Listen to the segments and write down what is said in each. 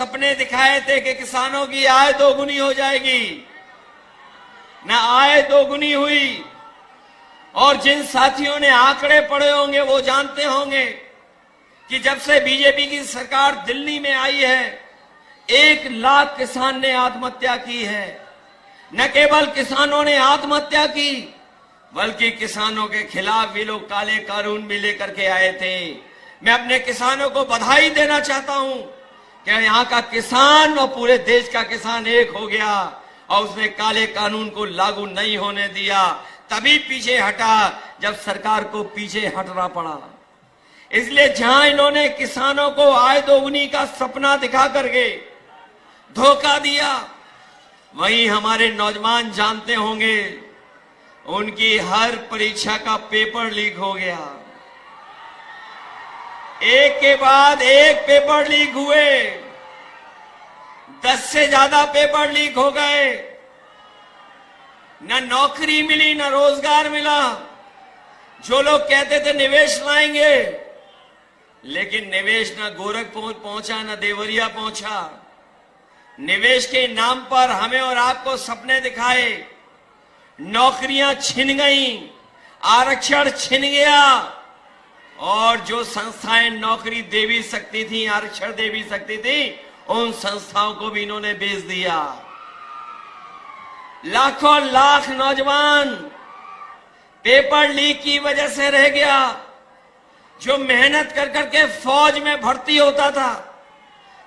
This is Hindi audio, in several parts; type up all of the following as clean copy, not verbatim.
सपने दिखाए थे कि किसानों की आय दोगुनी हो जाएगी, न आय दोगुनी हुई। और जिन साथियों ने आंकड़े पढ़े होंगे वो जानते होंगे कि जब से बीजेपी की सरकार दिल्ली में आई है 1 लाख किसान ने आत्महत्या की है। न केवल किसानों ने आत्महत्या की बल्कि किसानों के खिलाफ भी लोग काले कानून भी लेकर के आए थे। मैं अपने किसानों को बधाई देना चाहता हूं कि यहां का किसान और पूरे देश का किसान एक हो गया और उसने काले कानून को लागू नहीं होने दिया। तभी पीछे हटा जब सरकार को पीछे हटना पड़ा। इसलिए जहां इन्होंने किसानों को आय दोगुनी का सपना दिखा करके धोखा दिया, वहीं हमारे नौजवान जानते होंगे उनकी हर परीक्षा का पेपर लीक हो गया। एक के बाद एक पेपर लीक हुए, 10 से ज्यादा पेपर लीक हो गए। न नौकरी मिली, न रोजगार मिला। जो लोग कहते थे निवेश लाएंगे, लेकिन निवेश न गोरखपुर पहुंचा, न देवरिया पहुंचा। निवेश के नाम पर हमें और आपको सपने दिखाए, नौकरियां छिन गईं, आरक्षण छिन गया और जो संस्थाएं नौकरी दे भी सकती थी, आरक्षण दे भी सकती थी, उन संस्थाओं को भी इन्होंने बेच दिया। लाखों लाख नौजवान पेपर लीक की वजह से रह गया। जो मेहनत कर करके फौज में भर्ती होता था,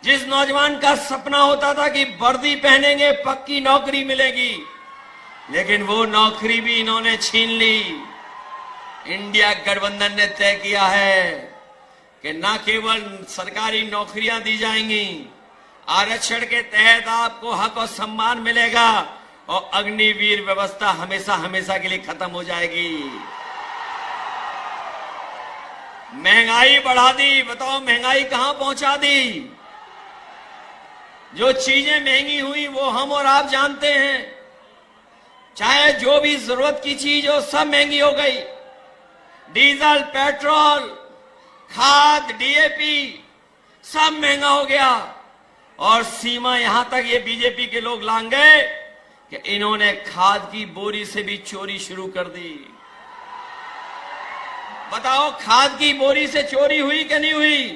जिस नौजवान का सपना होता था कि वर्दी पहनेंगे पक्की नौकरी मिलेगी, लेकिन वो नौकरी भी इन्होंने छीन ली। इंडिया गठबंधन ने तय किया है कि न केवल सरकारी नौकरियां दी जाएंगी, आरक्षण के तहत आपको हक और सम्मान मिलेगा और अग्निवीर व्यवस्था हमेशा हमेशा के लिए खत्म हो जाएगी। महंगाई बढ़ा दी, बताओ महंगाई कहां पहुंचा दी। जो चीजें महंगी हुई वो हम और आप जानते हैं। चाहे जो भी जरूरत की चीज हो सब महंगी हो गई। डीजल, पेट्रोल, खाद, डीएपी सब महंगा हो गया। और सीमा यहां तक ये बीजेपी के लोग लांग गए कि इन्होंने खाद की बोरी से भी चोरी शुरू कर दी। बताओ खाद की बोरी से चोरी हुई कि नहीं हुई?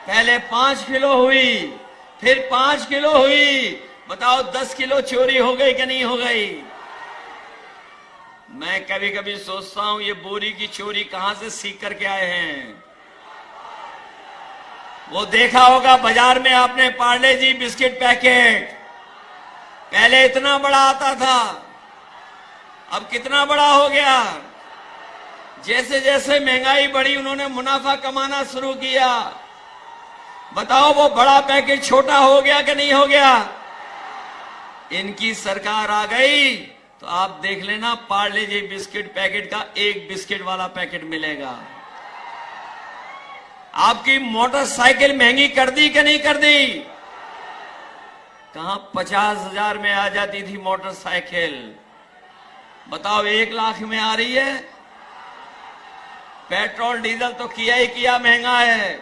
पहले 5 किलो हुई, फिर 5 किलो हुई। बताओ 10 किलो चोरी हो गई कि नहीं हो गई? मैं कभी कभी सोचता हूं ये बोरी की चोरी कहां से सीख करके आए हैं। वो देखा होगा बाजार में आपने पार्ले जी बिस्किट पैकेट, पहले इतना बड़ा आता था, अब कितना बड़ा हो गया। जैसे जैसे महंगाई बढ़ी उन्होंने मुनाफा कमाना शुरू किया। बताओ वो बड़ा पैकेट छोटा हो गया कि नहीं हो गया? इनकी सरकार आ गई तो आप देख लेना पार्ले जी बिस्किट पैकेट का 1 बिस्किट वाला पैकेट मिलेगा। आपकी मोटरसाइकिल महंगी कर दी कि नहीं कर दी? कहां 50,000 में आ जाती थी मोटरसाइकिल, बताओ 1 लाख में आ रही है। पेट्रोल डीजल तो किया ही किया महंगा है।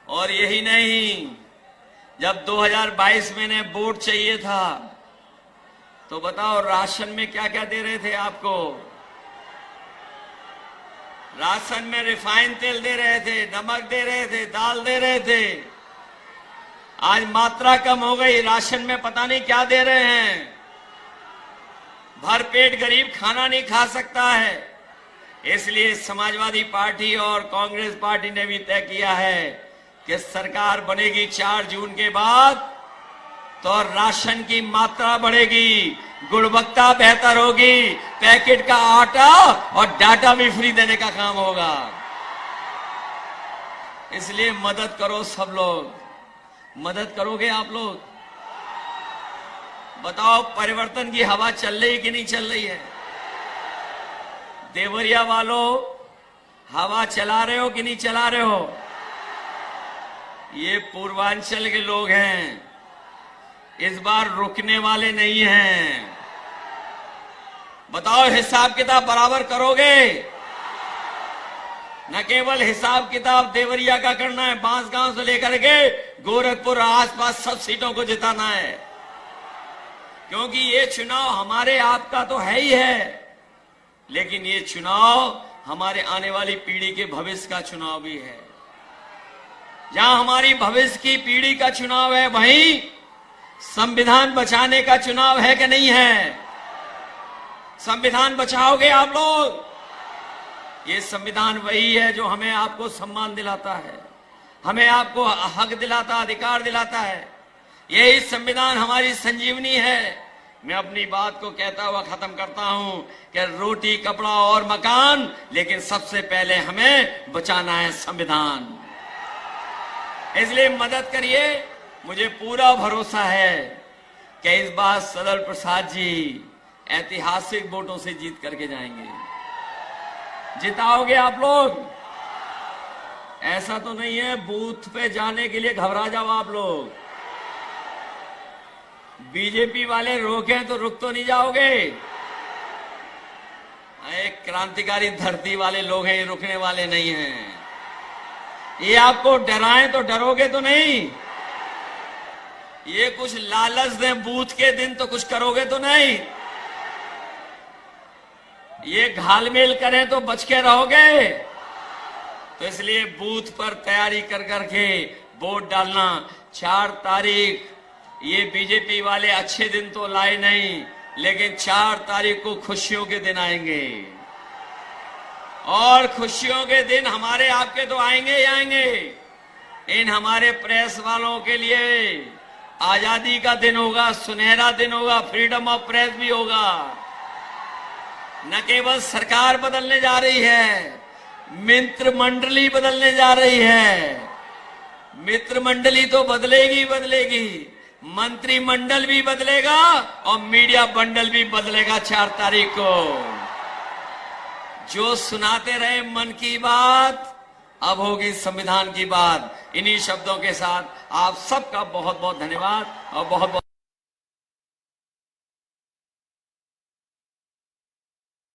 और यही नहीं, जब 2022 में ने वोट चाहिए था तो बताओ राशन में क्या क्या दे रहे थे आपको? राशन में रिफाइंड तेल दे रहे थे, नमक दे रहे थे, दाल दे रहे थे। आज मात्रा कम हो गई, राशन में पता नहीं क्या दे रहे हैं। भरपेट गरीब खाना नहीं खा सकता है। इसलिए समाजवादी पार्टी और कांग्रेस पार्टी ने भी तय किया है कि सरकार बनेगी 4 जून के बाद तो राशन की मात्रा बढ़ेगी, गुणवत्ता बेहतर होगी, पैकेट का आटा और डाटा भी फ्री देने का काम होगा। इसलिए मदद करो सब लोग, मदद करोगे आप लोग? बताओ परिवर्तन की हवा चल रही कि नहीं चल रही है? देवरिया वालों हवा चला रहे हो कि नहीं चला रहे हो? ये पूर्वांचल के लोग हैं, इस बार रुकने वाले नहीं हैं। बताओ हिसाब किताब बराबर करोगे? न केवल हिसाब किताब देवरिया का करना है, बांसगांव से लेकर के गोरखपुर आसपास सब सीटों को जिताना है, क्योंकि ये चुनाव हमारे आपका तो है ही है, लेकिन ये चुनाव हमारे आने वाली पीढ़ी के भविष्य का चुनाव भी है। जहां हमारी भविष्य की पीढ़ी का चुनाव है, वहीं संविधान बचाने का चुनाव है कि नहीं है? संविधान बचाओगे आप लोग? ये संविधान वही है जो हमें आपको सम्मान दिलाता है, हमें आपको हक दिलाता, अधिकार दिलाता है। यही संविधान हमारी संजीवनी है। मैं अपनी बात को कहता हुआ खत्म करता हूं कि रोटी, कपड़ा और मकान, लेकिन सबसे पहले हमें बचाना है संविधान। इसलिए मदद करिए। मुझे पूरा भरोसा है कि इस बार सदल प्रसाद जी ऐतिहासिक वोटों से जीत करके जाएंगे। जिताओगे आप लोग? ऐसा तो नहीं है बूथ पे जाने के लिए घबरा जाओ आप लोग। बीजेपी वाले रोके तो रुक तो नहीं जाओगे? एक क्रांतिकारी धरती वाले लोग हैं, ये रुकने वाले नहीं हैं। ये आपको डराएं तो डरोगे तो नहीं? ये कुछ लालच दें बूथ के दिन तो कुछ करोगे तो नहीं? ये घालमेल करें तो बच के रहोगे? तो इसलिए बूथ पर तैयारी कर करके वोट डालना। 4 तारीख ये बीजेपी वाले अच्छे दिन तो लाए नहीं, लेकिन 4 तारीख को खुशियों के दिन आएंगे, और खुशियों के दिन हमारे आपके तो आएंगे ही आएंगे। इन हमारे प्रेस वालों के लिए आजादी का दिन होगा, सुनहरा दिन होगा, फ्रीडम ऑफ प्रेस भी होगा। न केवल सरकार बदलने जा रही है, मित्र मंडली बदलने जा रही है। मित्र मंडली तो बदलेगी बदलेगी, मंत्रिमंडल भी बदलेगा और मीडिया बंडल भी बदलेगा 4 तारीख को। जो सुनाते रहे मन की बात, अब होगी संविधान की बात। इन्हीं शब्दों के साथ आप सबका बहुत बहुत धन्यवाद और बहुत बहुत